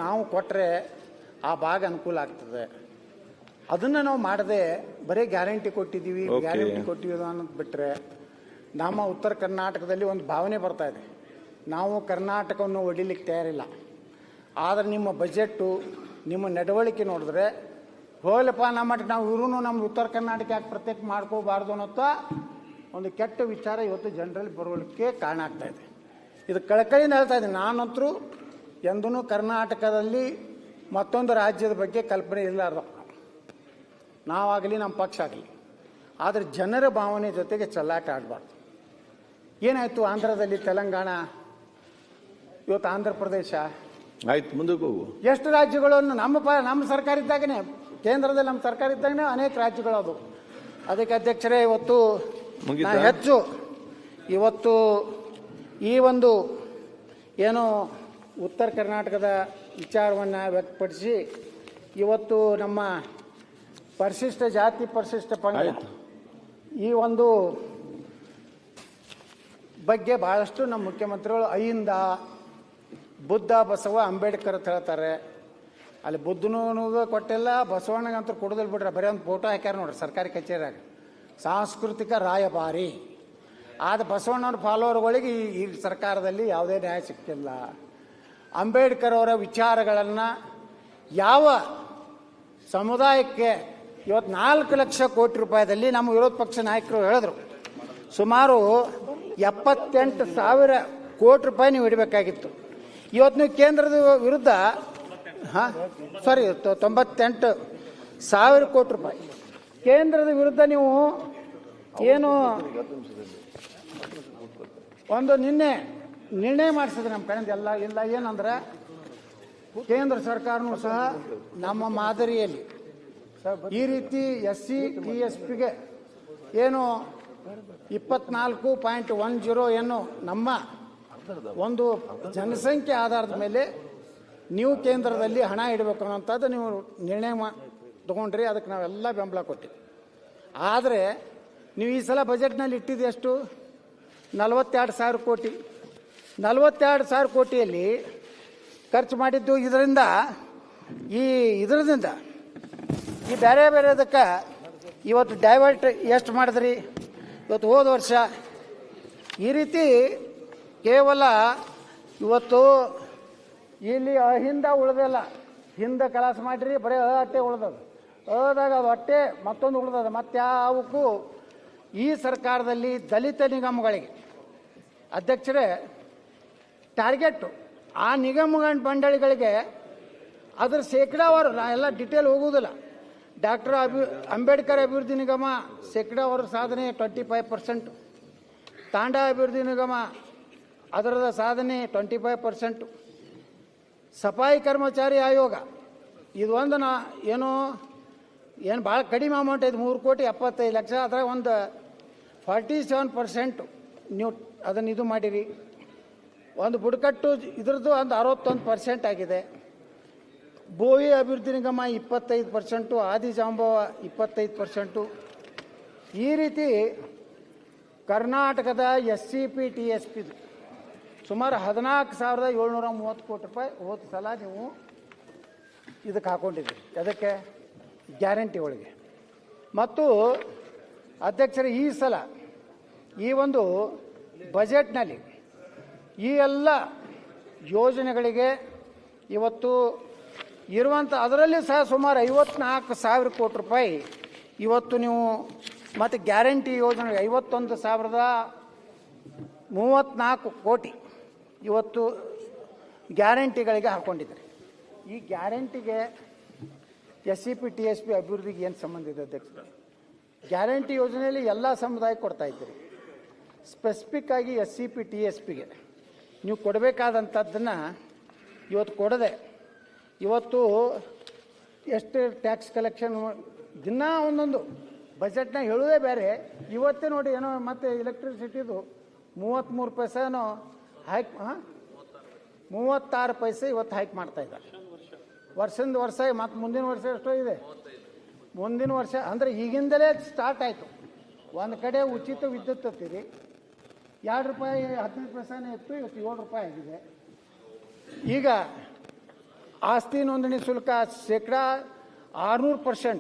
ನಾವು ಕೊಟ್ಟರೆ ಆ ಭಾಗ ಅನುಕೂಲ ಆಗ್ತದೆ. ಅದನ್ನು ನಾವು ಮಾಡದೆ ಬರೀ ಗ್ಯಾರಂಟಿ ಕೊಟ್ಟಿದ್ದೀವಿ ಅನ್ನೋದು ಬಿಟ್ಟರೆ ನಮ್ಮ ಉತ್ತರ ಕರ್ನಾಟಕದಲ್ಲಿ ಒಂದು ಭಾವನೆ ಬರ್ತಾ ಇದೆ, ನಾವು ಕರ್ನಾಟಕವನ್ನು ಒಡಿಲಿಕ್ಕೆ ತಯಾರಿಲ್ಲ. ಆದರೆ ನಿಮ್ಮ ಬಜೆಟ್ಟು, ನಿಮ್ಮ ನಡವಳಿಕೆ ನೋಡಿದ್ರೆ ಹೋಲಪ್ಪ ನಾವು ಇವರು ನಮ್ದು ಉತ್ತರ ಕರ್ನಾಟಕ ಯಾಕೆ ಪ್ರತ್ಯೇಕ ಮಾಡ್ಕೋಬಾರ್ದು ಅನ್ನೋ ಒಂದು ಕೆಟ್ಟ ವಿಚಾರ ಇವತ್ತು ಜನರಲ್ಲಿ ಬರೋಲಿಕ್ಕೆ ಕಾರಣ ಆಗ್ತಾ ಇದೆ. ಇದು ಕಳಕಳಿಯಿಂದ ಹೇಳ್ತಾ ಇದ್ದೀನಿ. ನಾನಂತರೂ ಎಂದೂ ಕರ್ನಾಟಕದಲ್ಲಿ ಮತ್ತೊಂದು ರಾಜ್ಯದ ಬಗ್ಗೆ ಕಲ್ಪನೆ ಇರಲಾರ್ದು ನಾವಾಗಲಿ ನಮ್ಮ ಪಕ್ಷ ಆಗಲಿ. ಆದರೆ ಜನರ ಭಾವನೆ ಜೊತೆಗೆ ಚೆಲ್ಲಾಟ ಆಡಬಾರ್ದು. ಏನಾಯಿತು ಆಂಧ್ರದಲ್ಲಿ, ತೆಲಂಗಾಣ, ಇವತ್ತು ಆಂಧ್ರ ಪ್ರದೇಶ ಆಯ್ತು, ಮುಂದಕ್ಕೆ ಹೋಗು. ಎಷ್ಟು ರಾಜ್ಯಗಳನ್ನು ನಮ್ಮ ಸರ್ಕಾರ ಇದ್ದಾಗನೇ, ಕೇಂದ್ರದಲ್ಲಿ ನಮ್ಮ ಸರ್ಕಾರ ಇದ್ದಾಗನೇ ಅನೇಕ ರಾಜ್ಯಗಳು ಅದು. ಅದಕ್ಕೆ ಅಧ್ಯಕ್ಷರೇ ಇವತ್ತು ಹೆಚ್ಚು ಇವತ್ತು ಈ ಒಂದು ಏನು ಉತ್ತರ ಕರ್ನಾಟಕದ ವಿಚಾರವನ್ನು ವ್ಯಕ್ತಪಡಿಸಿ ಇವತ್ತು ನಮ್ಮ ಪರಿಶಿಷ್ಟ ಜಾತಿ ಪರಿಶಿಷ್ಟ ಪಂಗಡ ಈ ಒಂದು ಬಗ್ಗೆ ಬಹಳಷ್ಟು ನಮ್ಮ ಮುಖ್ಯಮಂತ್ರಿಗಳು ಅಹಿಂದ ಬುದ್ಧ ಬಸವ ಅಂಬೇಡ್ಕರ್ ಅಂತ ಹೇಳ್ತಾರೆ. ಅಲ್ಲಿ ಬುದ್ಧನೂ ಕೊಟ್ಟಿಲ್ಲ, ಬಸವಣ್ಣಗಂತೂ ಕೊಡೋದಿಲ್ಲ ಬಿಡ್ರೆ, ಬರೀ ಒಂದು ಫೋಟೋ ಹಾಕ್ಯಾರ ನೋಡ್ರಿ ಸರ್ಕಾರಿ ಕಚೇರಿಯಾಗ, ಸಾಂಸ್ಕೃತಿಕ ರಾಯಭಾರಿ. ಆದ ಬಸವಣ್ಣವ್ರ ಫಾಲೋವರ್ಗಳಿಗೆ ಈ ಸರ್ಕಾರದಲ್ಲಿ ಯಾವುದೇ ನ್ಯಾಯ ಸಿಕ್ಕಿಲ್ಲ. ಅಂಬೇಡ್ಕರ್ ಅವರ ವಿಚಾರಗಳನ್ನು ಯಾವ ಸಮುದಾಯಕ್ಕೆ ಇವತ್ತು 4 ಲಕ್ಷ ಕೋಟಿ ರೂಪಾಯಿದಲ್ಲಿ ನಮ್ಮ ವಿರೋಧ ಪಕ್ಷ ನಾಯಕರು ಹೇಳಿದ್ರು, ಸುಮಾರು 78,000 ಕೋಟಿ ರೂಪಾಯಿ ನೀವು ಇಡಬೇಕಾಗಿತ್ತು. ಇವತ್ತು ನೀವು ಕೇಂದ್ರದ ವಿರುದ್ಧ 98,000 ಕೋಟಿ ರೂಪಾಯಿ ಕೇಂದ್ರದ ವಿರುದ್ಧ ನೀವು ಏನು ಒಂದು ನಿನ್ನೆ ನಿರ್ಣಯ ಮಾಡಿಸಿದ್ರೆ ನಮ್ಮ ಕಡೆಯಿಂದ ಇಲ್ಲ ಏನಂದ್ರೆ ಕೇಂದ್ರ ಸರ್ಕಾರನೂ ಸಹ ನಮ್ಮ ಮಾದರಿಯಲ್ಲಿ ಈ ರೀತಿ SC TSPಗೆ ಏನು 24.10 ಏನು ನಮ್ಮ ಒಂದು ಜನಸಂಖ್ಯೆ ಆಧಾರದ ಮೇಲೆ ನೀವು ಕೇಂದ್ರದಲ್ಲಿ ಹಣ ಇಡಬೇಕು ಅನ್ನೋಂಥದ್ದು ನೀವು ನಿರ್ಣಯ ತಗೊಂಡ್ರಿ. ಅದಕ್ಕೆ ನಾವೆಲ್ಲ ಬೆಂಬಲ ಕೊಟ್ಟಿವಿ. ಆದರೆ ನೀವು ಈ ಸಲ ಬಜೆಟ್ನಲ್ಲಿ ಇಟ್ಟಿದ್ದು ಎಷ್ಟು? 42,000 ಕೋಟಿ. 42,000 ಕೋಟಿಯಲ್ಲಿ ಖರ್ಚು ಮಾಡಿದ್ದು ಇದರಿಂದ ಈ ಬೇರೆದಕ್ಕೆ ಇವತ್ತು ಡೈವರ್ಟ್ ಎಷ್ಟು ಮಾಡಿದ್ರಿ? ಇವತ್ತು ಹೋದ ವರ್ಷ ಈ ರೀತಿ ಕೇವಲ ಇವತ್ತು ಇಲ್ಲಿ ಅಹಿಂದ ಉಳ್ದಲ್ಲ, ಹಿಂದೆ ಕಲಾಸ ಮಾಡಿರಿ, ಬರೀ ಅಟ್ಟೆ ಉಳ್ದದ, ಅದಾಗ ಅದು ಅಟ್ಟೆ ಮತ್ತೊಂದು ಉಳ್ದದ. ಮತ್ತಾವಕ್ಕೂ ಈ ಸರ್ಕಾರದಲ್ಲಿ ದಲಿತ ನಿಗಮಗಳಿಗೆ ಅಧ್ಯಕ್ಷರೇ ಟಾರ್ಗೆಟ್ಟು ಆ ನಿಗಮ ಮಂಡಳಿಗಳಿಗೆ ಅದರ ಶೇಕಡಾವಾರು ಎಲ್ಲ ಡಿಟೇಲ್ ಹೋಗುವುದಿಲ್ಲ. ಡಾಕ್ಟರ್ ಅಂಬೇಡ್ಕರ್ ಅಭಿವೃದ್ಧಿ ನಿಗಮ ಶೇಕಡಾವಾರು ಸಾಧನೆ 25%, ತಾಂಡಾ ಅಭಿವೃದ್ಧಿ ನಿಗಮ ಅದರದ ಸಾಧನೆ 25%, ಸಫಾಯಿ ಕರ್ಮಚಾರಿ ಆಯೋಗ ಇದು ಒಂದು ಏನು ಭಾಳ ಕಡಿಮೆ ಅಮೌಂಟ್ ಐತೆ, 3,75,00,000. ಅದ್ರಾಗ ಒಂದು 47% ನೀವು ಅದನ್ನು ಇದು ಮಾಡಿರಿ. ಒಂದು ಬುಡಕಟ್ಟು ಇದ್ರದ್ದು ಒಂದು 61% ಆಗಿದೆ. ಬೋವಿ ಅಭಿವೃದ್ಧಿ ನಿಗಮ 25%, ಆದಿಜಾಂಬವ 25%. ಈ ರೀತಿ ಕರ್ನಾಟಕದ SCP TSP ಸುಮಾರು 14,730 ಕೋಟಿ ರೂಪಾಯಿ ಹೋದ ಸಲ ನೀವು ಇದಕ್ಕೆ ಹಾಕೊಂಡಿದ್ರಿ. ಅದಕ್ಕೆ ಗ್ಯಾರಂಟಿ ಒಳಗೆ. ಮತ್ತು ಅಧ್ಯಕ್ಷರೇ ಈ ಸಲ ಈ ಒಂದು ಬಜೆಟ್ನಲ್ಲಿ ಈ ಎಲ್ಲ ಯೋಜನೆಗಳಿಗೆ ಇವತ್ತು ಇರುವಂಥ ಅದರಲ್ಲಿ ಸಹ ಸುಮಾರು 54,000 ಕೋಟಿ ರೂಪಾಯಿ ಇವತ್ತು ನೀವು ಮತ್ತು ಗ್ಯಾರಂಟಿ ಯೋಜನೆ 51,034 ಕೋಟಿ ಇವತ್ತು ಗ್ಯಾರಂಟಿಗಳಿಗೆ ಹಾಕ್ಕೊಂಡಿದ್ದಾರೆ. ಈ ಗ್ಯಾರಂಟಿಗೆ SCP TSP ಅಭಿವೃದ್ಧಿಗೆ ಏನು ಸಂಬಂಧ ಇದೆ ಅಧ್ಯಕ್ಷರು? ಗ್ಯಾರಂಟಿ ಯೋಜನೆಯಲ್ಲಿ ಎಲ್ಲ ಸಮುದಾಯಕ್ಕೆ ಕೊಡ್ತಾ ಇದ್ದೀರಿ. ಸ್ಪೆಸಿಫಿಕ್ ಆಗಿ SCP TSPಗೆ ನೀವು ಕೊಡಬೇಕಾದಂಥದ್ದನ್ನು ಇವತ್ತು ಕೊಡದೆ ಇವತ್ತು ಎಷ್ಟು ಟ್ಯಾಕ್ಸ್ ಕಲೆಕ್ಷನ್ ದಿನ ಒಂದೊಂದು ಬಜೆಟ್ನ ಹೇಳೋದೇ ಬೇರೆ. ಇವತ್ತೇ ನೋಡಿ ಏನೋ ಮತ್ತೆ ಎಲೆಕ್ಟ್ರಿಸಿಟಿದು 33 ಪೈಸೆನೋ ಹೈಕ್ 36 ಪೈಸೆ ಇವತ್ತು ಹೈಕ್ ಮಾಡ್ತಾ ಇದ್ದಾರೆ. ವರ್ಷದಿಂದ ವರ್ಷ ಮತ್ತು ಮುಂದಿನ ವರ್ಷ ಎಷ್ಟೋ ಇದೆ, ಮುಂದಿನ ವರ್ಷ ಅಂದರೆ ಈಗಿಂದಲೇ ಸ್ಟಾರ್ಟ್ ಆಯಿತು. ಒಂದು ಕಡೆ ಉಚಿತ ವಿದ್ಯುತ್ ಹತ್ತೀರಿ, 2 ರೂಪಾಯಿ 15 ಪೈಸೆನೇ ಇತ್ತು, ಇವತ್ತು 7 ರೂಪಾಯಿ ಆಗಿದೆ. ಈಗ ಆಸ್ತಿ ನೋಂದಣಿ ಶುಲ್ಕ ಶೇಕಡಾ 600%